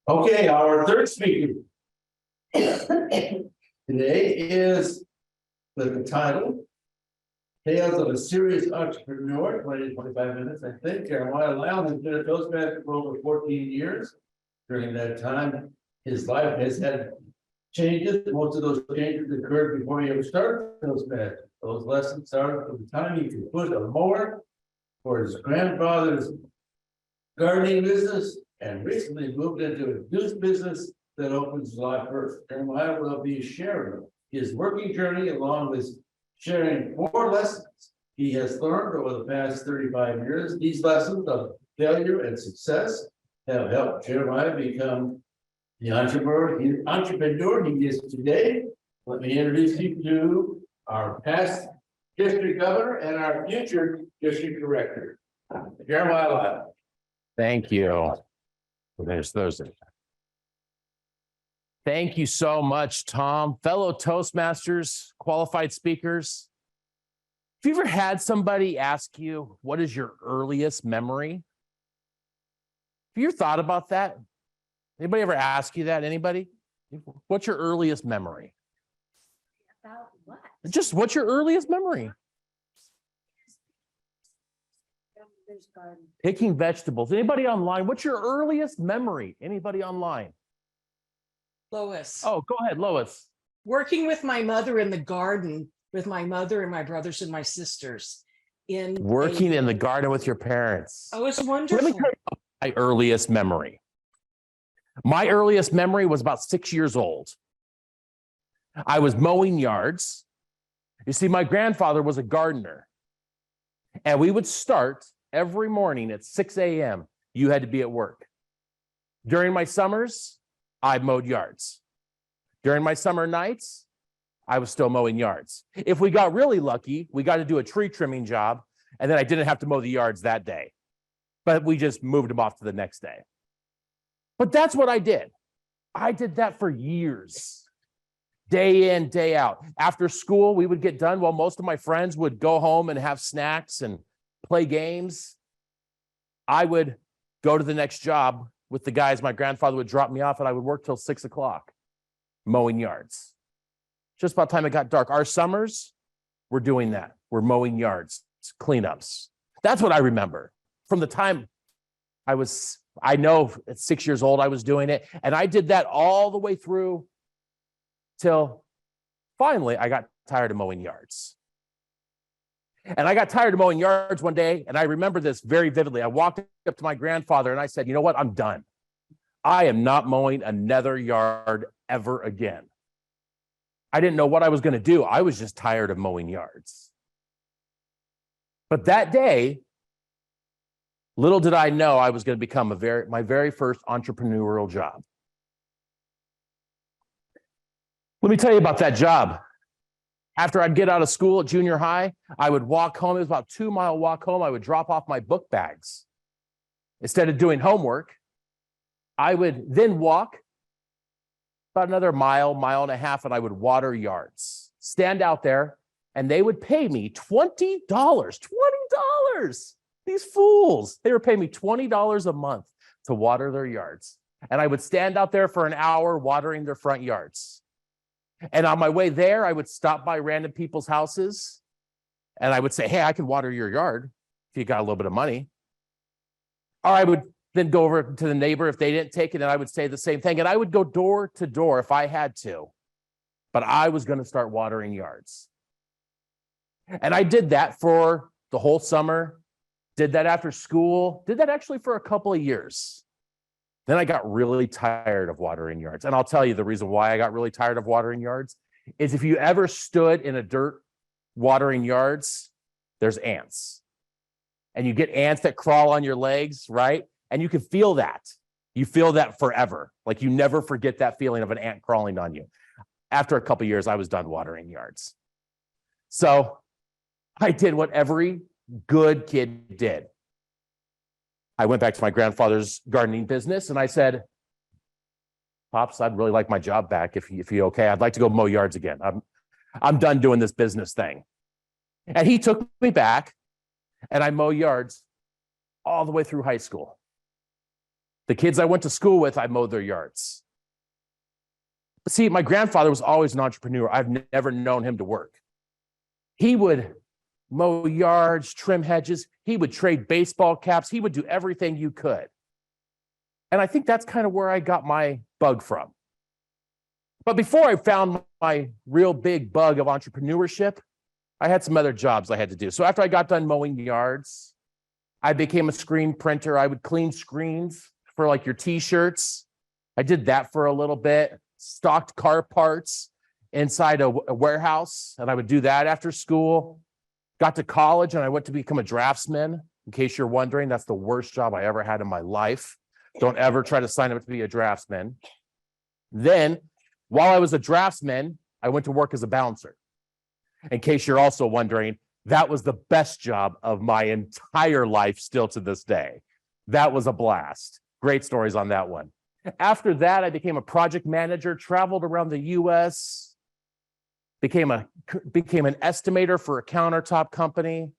Okay, our third speaker today is with the title Tales of a Serious Entrepreneur, 25 minutes, I think. Jeremyha Lyle has been a Toastmaster for over 14 years. During that time, his life has had changes. Most of those changes occurred before he ever started Toastmasters. Those lessons started from the time he could put a mower for his grandfather's gardening business and recently moved into a juice business that opens July 1st. Jeremyha will be sharing his working journey along with sharing 4 lessons he has learned over the past 35 years. These lessons of failure and success have helped Jeremyha become the entrepreneur he is today. Let me introduce you to our past district governor and our future district director, Jeremyha Lyle. Thank you. There's Thursday. Thank you so much, Tom. Fellow Toastmasters, qualified speakers. Have you ever had somebody ask you, what is your earliest memory? Have you ever thought about that? Anybody ever ask you that? Anybody? What's your earliest memory? About what? Just what's your earliest memory? Picking vegetables. Anybody online? What's your earliest memory? Anybody online? Lois. Oh, go ahead, Lois. Working with my mother in the garden with my mother and my brothers and my sisters. Working in the garden with your parents. Oh, it's Let wonderful. me tell you my earliest memory. My earliest memory was about 6 years old. I was mowing yards. You see, my grandfather was a gardener. And we would start every morning at 6 a.m. You had to be at work. During my summers, I mowed yards. During my summer nights, I was still mowing yards. If we got really lucky, we got to do a tree trimming job, and then I didn't have to mow the yards that day. But we just moved them off to the next day. But that's what I did. I did that for years, day in, day out. After school, we would get done while most of my friends would go home and have snacks and play games. I would go to the next job with the guys. My grandfather would drop me off and I would work till 6 o'clock mowing yards. Just about the time it got dark. Our summers, we're doing that. We're mowing yards, cleanups. That's what I remember from the time I know at 6 years old, I was doing it. And I did that all the way through till finally I got tired of mowing yards. And I got tired of mowing yards one day, and I remember this very vividly. I walked up to my grandfather and I said, you know what? I'm done. I am not mowing another yard ever again. I didn't know what I was going to do. I was just tired of mowing yards. But that day, little did I know I was going to become my very first entrepreneurial job. Let me tell you about that job. After I'd get out of school at junior high, I would walk home. It was about a 2-mile walk home. I would drop off my book bags. Instead of doing homework, I would then walk about another mile and a half, and I would water yards. Stand out there, and they would pay me $20. $20! These fools. They were paying me $20 a month to water their yards. And I would stand out there for an hour watering their front yards. And on my way there, I would stop by random people's houses and I would say, hey, I can water your yard if you got a little bit of money. Or I would then go over to the neighbor if they didn't take it, and I would say the same thing. And I would go door to door if I had to. But I was going to start watering yards. And I did that for the whole summer, did that after school, did that actually for a couple of years. Then I got really tired of watering yards. And I'll tell you the reason why I got really tired of watering yards is if you ever stood in a dirt watering yards, there's ants. And you get ants that crawl on your legs, right? And you can feel that. You feel that forever. Like you never forget that feeling of an ant crawling on you. After a couple of years, I was done watering yards. So I did what every good kid did. I went back to my grandfather's gardening business and I said, Pops, I'd really like my job back if you're okay. I'd like to go mow yards again. I'm done doing this business thing. And he took me back and I mow yards all the way through high school. The kids I went to school with, I mowed their yards. But see, my grandfather was always an entrepreneur. I've never known him to work. He would mow yards, trim hedges. He would trade baseball caps. He would do everything you could. And I think that's kind of where I got my bug from. But before I found my real big bug of entrepreneurship, I had some other jobs I had to do. So after I got done mowing yards, I became a screen printer. I would clean screens for like your t-shirts. I did that for a little bit, stocked car parts inside a warehouse, and I would do that after school. Got to college and I went to become a draftsman. In case you're wondering, that's the worst job I ever had in my life. Don't ever try to sign up to be a draftsman. Then, while I was a draftsman, I went to work as a bouncer. In case you're also wondering, that was the best job of my entire life still to this day. That was a blast. Great stories on that one. After that, I became a project manager, traveled around the US, became an estimator for a countertop company.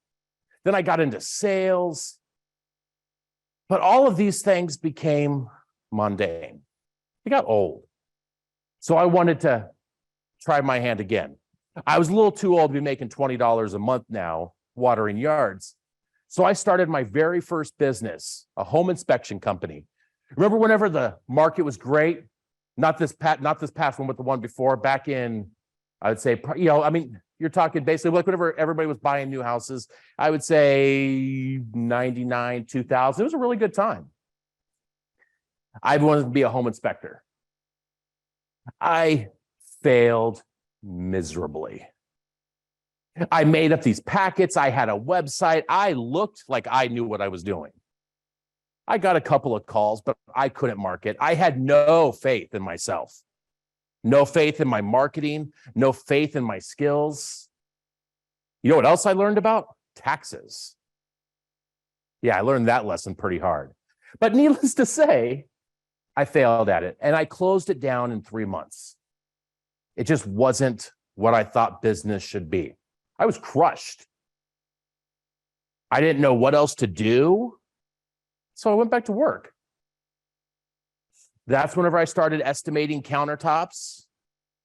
Then I got into sales. But all of these things became mundane. They got old. So I wanted to try my hand again. I was a little too old to be making $20 a month now, watering yards. So I started my very first business, a home inspection company. Remember whenever the market was great? Not this past one, but the one before, back in, I would say, you're talking basically like whenever everybody was buying new houses, I would say 99, 2000. It was a really good time. I wanted to be a home inspector. I failed miserably. I made up these packets. I had a website. I looked like I knew what I was doing. I got a couple of calls, but I couldn't market. I had no faith in myself. No faith in my marketing, no faith in my skills. You know what else I learned about? Taxes. Yeah, I learned that lesson pretty hard. But needless to say, I failed at it and I closed it down in 3 months. It just wasn't what I thought business should be. I was crushed. I didn't know what else to do. So I went back to work. That's whenever I started estimating countertops,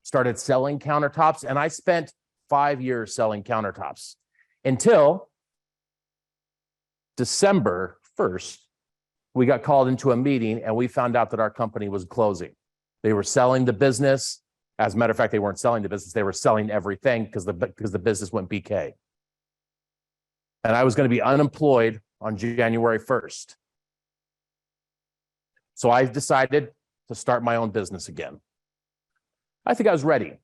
started selling countertops, and I spent 5 years selling countertops until December 1st, we got called into a meeting and we found out that our company was closing. They were selling the business. As a matter of fact, they weren't selling the business. They were selling everything because the business went BK. And I was going to be unemployed on January 1st. So I decided to start my own business again. I think I was ready.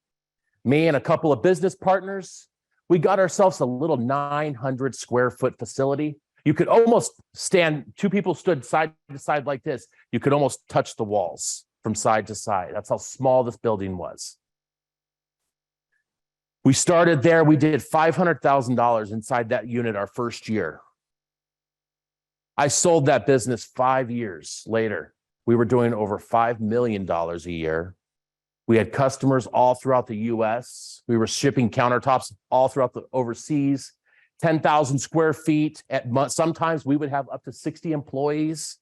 Me and a couple of business partners, we got ourselves a little 900 square foot facility. You could almost stand, two people stood side to side like this. You could almost touch the walls from side to side. That's how small this building was. We started there. We did $500,000 inside that unit our first year. I sold that business 5 years later. We were doing over $5 million a year. We had customers all throughout the US. We were shipping countertops all throughout the overseas, 10,000 square feet. Sometimes we would have up to 60 employees.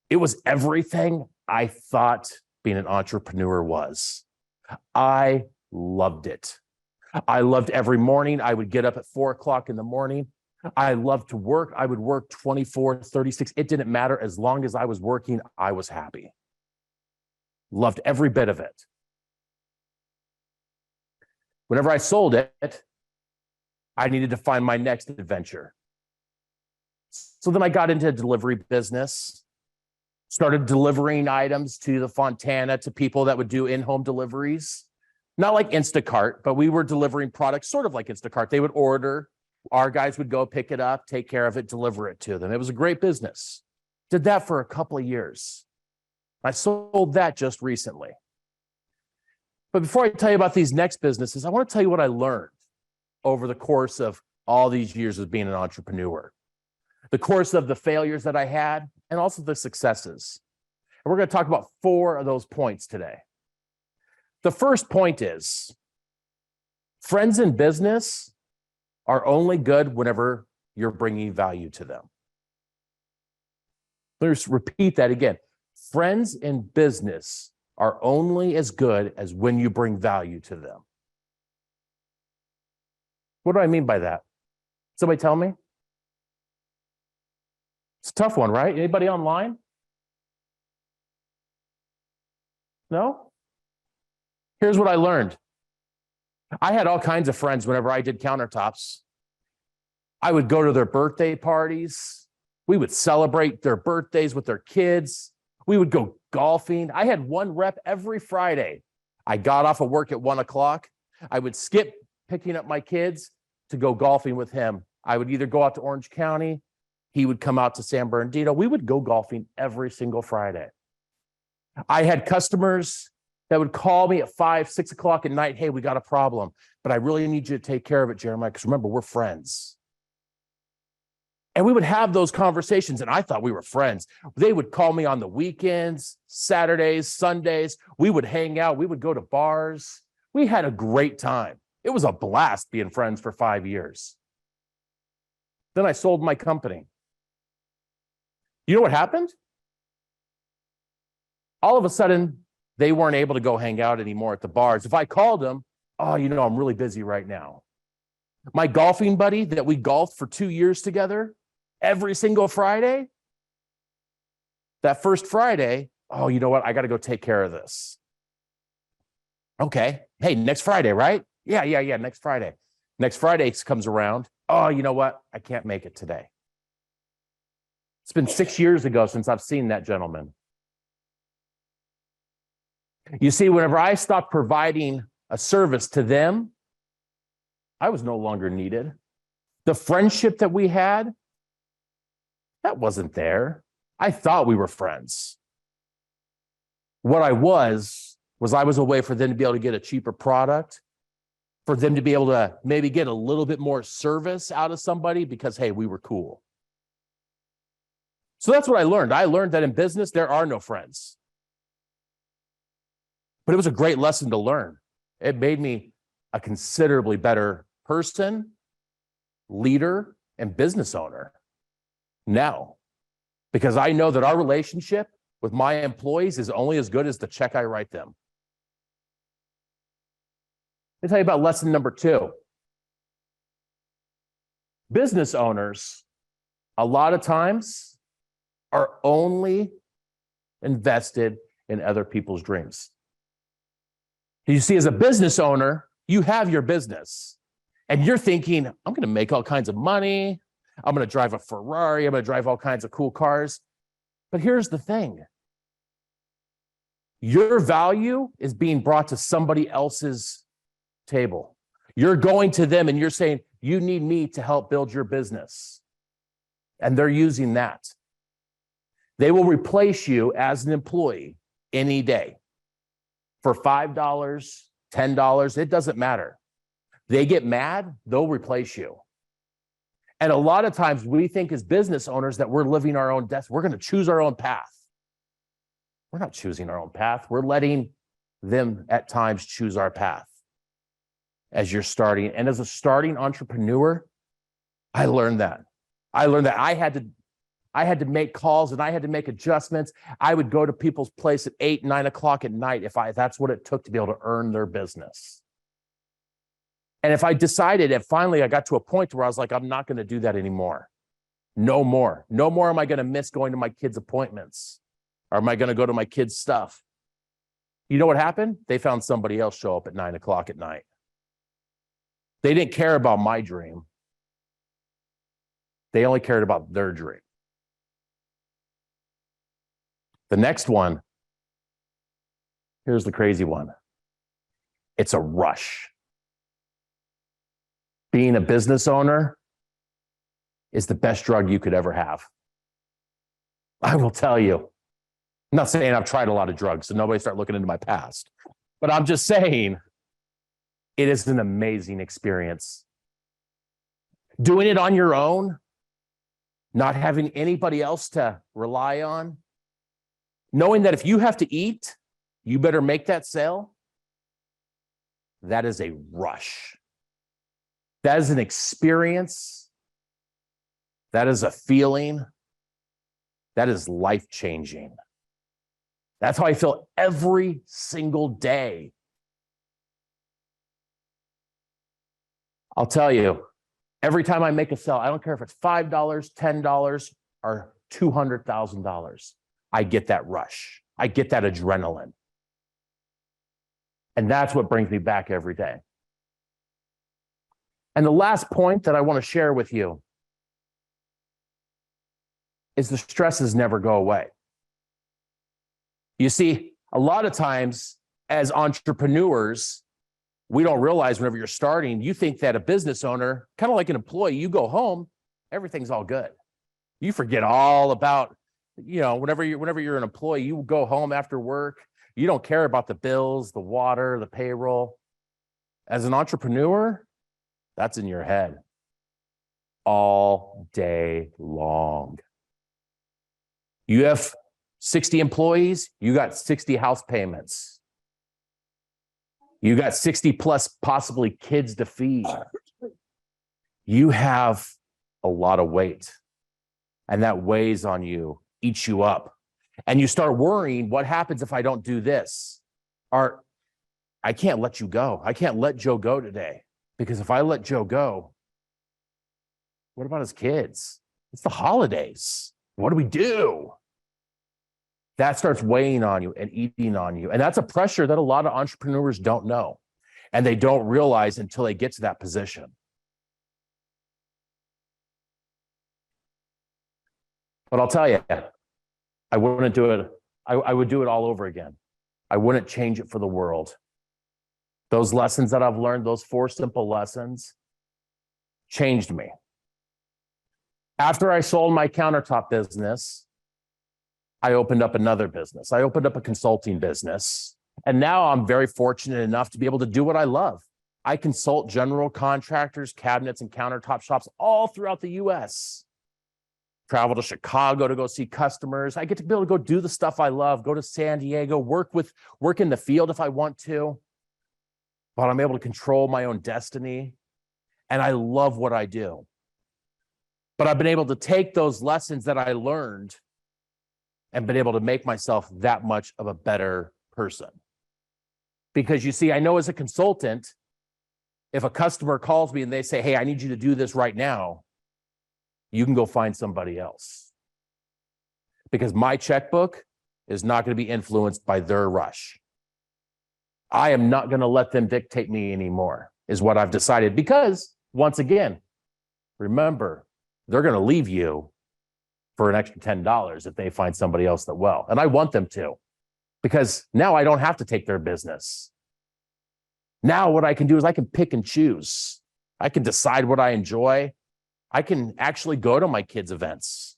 It was everything I thought being an entrepreneur was. I loved it. I loved every morning. I would get up at 4 o'clock in the morning. I loved to work. I would work 24, 36. It didn't matter. As long as I was working, I was happy. Loved every bit of it. Whenever I sold it, I needed to find my next adventure. So then I got into a delivery business, started delivering items to the Fontana to people that would do in-home deliveries. Not like Instacart, but we were delivering products sort of like Instacart. They would order. Our guys would go pick it up, take care of it, deliver it to them. It was a great business. Did that for a couple of years. I sold that just recently. But before I tell you about these next businesses, I want to tell you what I learned over the course of all these years of being an entrepreneur. The course of the failures that I had and also the successes. And we're going to talk about 4 of those points today. The first point is friends in business are only good whenever you're bringing value to them. Let me just repeat that again. Friends in business are only as good as when you bring value to them. What do I mean by that? Somebody tell me? It's a tough one, right? Anybody online? No? Here's what I learned. I had all kinds of friends whenever I did countertops. I would go to their birthday parties. We would celebrate their birthdays with their kids. We would go golfing. I had one rep every Friday. I got off of work at 1 o'clock. I would skip picking up my kids to go golfing with him. I would either go out to Orange County. He would come out to San Bernardino. We would go golfing every single Friday. I had customers that would call me at 5, 6 o'clock at night. Hey, we got a problem, but I really need you to take care of it, Jeremyha, because remember, we're friends. And we would have those conversations, and I thought we were friends. They would call me on the weekends, Saturdays, Sundays. We would hang out. We would go to bars. We had a great time. It was a blast being friends for 5 years. Then I sold my company. You know what happened? All of a sudden, they weren't able to go hang out anymore at the bars. If I called them, oh, I'm really busy right now. My golfing buddy that we golfed for 2 years together, every single Friday, that first Friday, oh, you know what? I got to go take care of this. Okay. Hey, next Friday, right? Yeah. Next Friday. Next Friday comes around. Oh, you know what? I can't make it today. It's been 6 years ago since I've seen that gentleman. You see, whenever I stopped providing a service to them, I was no longer needed. The friendship that we had, that wasn't there. I thought we were friends. What I was I was a way for them to be able to get a cheaper product, for them to be able to maybe get a little bit more service out of somebody because, hey, we were cool. So that's what I learned. I learned that in business, there are no friends. But it was a great lesson to learn. It made me a considerably better person, leader, and business owner now, because I know that our relationship with my employees is only as good as the check I write them. Let me tell you about lesson number 2. Business owners, a lot of times, are only invested in other people's dreams. You see, as a business owner, you have your business and you're thinking, I'm going to make all kinds of money. I'm going to drive a Ferrari. I'm going to drive all kinds of cool cars. But here's the thing. Your value is being brought to somebody else's table. You're going to them and you're saying, you need me to help build your business. And they're using that. They will replace you as an employee any day for $5, $10. It doesn't matter. They get mad, they'll replace you. And a lot of times we think as business owners that we're living our own destiny. We're going to choose our own path. We're not choosing our own path. We're letting them at times choose our path as you're starting. And as a starting entrepreneur, I learned that. I had to make calls and I had to make adjustments. I would go to people's place at 8, 9 o'clock at night if that's what it took to be able to earn their business. And if I decided, and finally I got to a point where I was like, I'm not going to do that anymore. No more. No more am I going to miss going to my kids' appointments, or am I going to go to my kids' stuff? You know what happened? They found somebody else show up at 9 o'clock at night. They didn't care about my dream. They only cared about their dream. The next one, here's the crazy one. It's a rush. Being a business owner is the best drug you could ever have. I will tell you. I'm not saying I've tried a lot of drugs, so nobody start looking into my past. But I'm just saying it is an amazing experience. Doing it on your own, not having anybody else to rely on, knowing that if you have to eat, you better make that sale. That is a rush. That is an experience. That is a feeling That is life-changing. That's how I feel every single day. I'll tell you, every time I make a sale, I don't care if it's $5, $10, or $200,000, I get that rush. I get that adrenaline. And that's what brings me back every day. And the last point that I want to share with you is the stresses never go away. You see, a lot of times as entrepreneurs, we don't realize whenever you're starting, you think that a business owner, kind of like an employee, you go home, everything's all good. You forget all about, whenever you're an employee, you go home after work, you don't care about the bills, the water, the payroll. As an entrepreneur, that's in your head all day long. You have 60 employees, you got 60 house payments. You got 60 plus possibly kids to feed. You have a lot of weight, and that weighs on you, eats you up. And you start worrying, what happens if I don't do this? Or I can't let you go. I can't let Joe go today, because if I let Joe go, what about his kids? It's the holidays. What do we do? That starts weighing on you and eating on you. And that's a pressure that a lot of entrepreneurs don't know, and they don't realize until they get to that position. But I'll tell you, I wouldn't do it. I would do it all over again. I wouldn't change it for the world. Those lessons that I've learned, those 4 simple lessons, changed me. After I sold my countertop business, I opened up another business. I opened up a consulting business. And now I'm very fortunate enough to be able to do what I love. I consult general contractors, cabinets, and countertop shops all throughout the US. Travel to Chicago to go see customers. I get to be able to go do the stuff I love, go to San Diego, work in the field if I want to. But I'm able to control my own destiny. And I love what I do. But I've been able to take those lessons that I learned and been able to make myself that much of a better person. Because you see, I know as a consultant, if a customer calls me and they say, hey, I need you to do this right now, you can go find somebody else. Because my checkbook is not going to be influenced by their rush. I am not going to let them dictate me anymore, is what I've decided. Because, once again, remember, they're going to leave you for an extra $10 if they find somebody else that will. And I want them to, because now I don't have to take their business. Now what I can do is I can pick and choose. I can decide what I enjoy. I can actually go to my kids' events.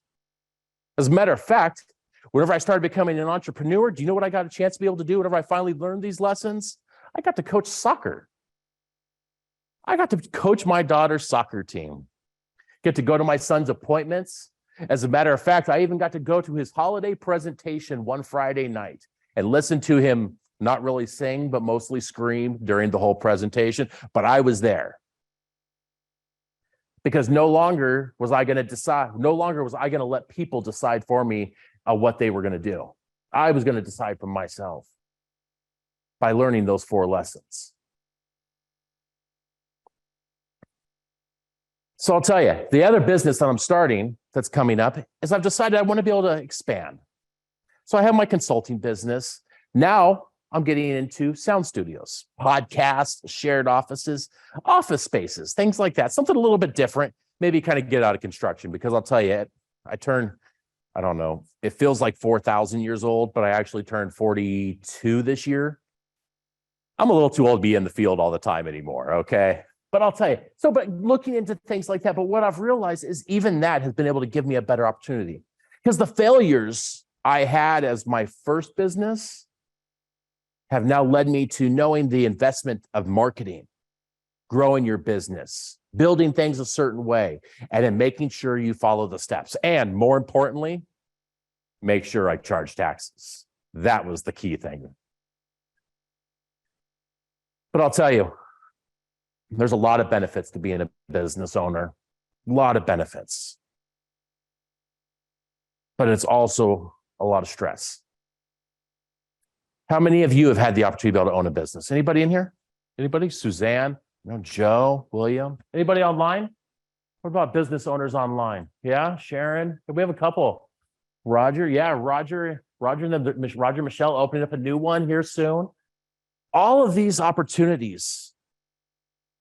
As a matter of fact, whenever I started becoming an entrepreneur, do you know what I got a chance to be able to do whenever I finally learned these lessons? I got to coach soccer. I got to coach my daughter's soccer team. Get to go to my son's appointments. As a matter of fact, I even got to go to his holiday presentation one Friday night and listen to him not really sing, but mostly scream during the whole presentation. But I was there. Because no longer was I going to let people decide for me what they were going to do. I was going to decide for myself by learning those 4 lessons. So I'll tell you, the other business that I'm starting that's coming up is I've decided I want to be able to expand. So I have my consulting business. Now I'm getting into sound studios, podcasts, shared offices, office spaces, things like that. Something a little bit different, maybe kind of get out of construction, because I'll tell you, I don't know, it feels like 4,000 years old, but I actually turned 42 this year. I'm a little too old to be in the field all the time anymore, okay? But I'll tell you, but looking into things like that, but what I've realized is even that has been able to give me a better opportunity, because the failures I had as my first business have now led me to knowing the investment of marketing, growing your business, building things a certain way, and then making sure you follow the steps. And more importantly, make sure I charge taxes. That was the key thing. But I'll tell you, there's a lot of benefits to being a business owner, a lot of benefits. but it's also a lot of stress. How many of you have had the opportunity to be able to own a business? Anybody in here? Anybody? Suzanne? No, Joe? William? Anybody online? What about business owners online? Yeah, Sharon? We have a couple. Roger? Yeah, Roger Michelle opening up a new one here soon. All of these opportunities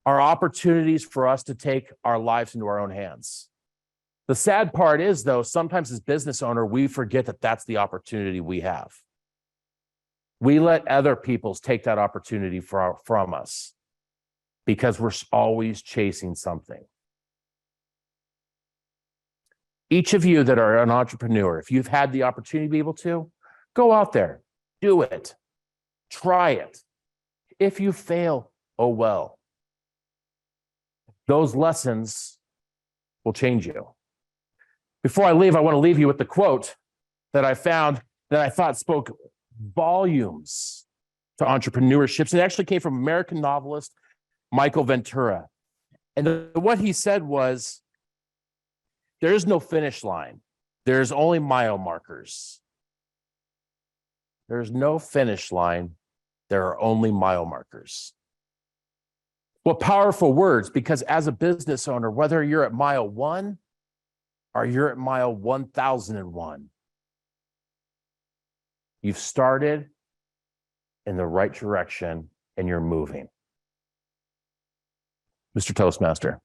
are opportunities for us to take our lives into our own hands. The sad part is, though, sometimes as business owner, we forget that that's the opportunity we have. We let other people take that opportunity from us because we're always chasing something. Each of you that are an entrepreneur, if you've had the opportunity to be able to, go out there, do it, try it. If you fail, oh well. Those lessons will change you. Before I leave, I want to leave you with the quote that I found that I thought spoke volumes to entrepreneurships. It actually came from American novelist Michael Ventura. And what he said was, there is no finish line. There's only mile markers. There's no finish line. There are only mile markers. What powerful words, because as a business owner, whether you're at mile 1 or you're at mile 1001, you've started in the right direction and you're moving. Mr. Toastmaster.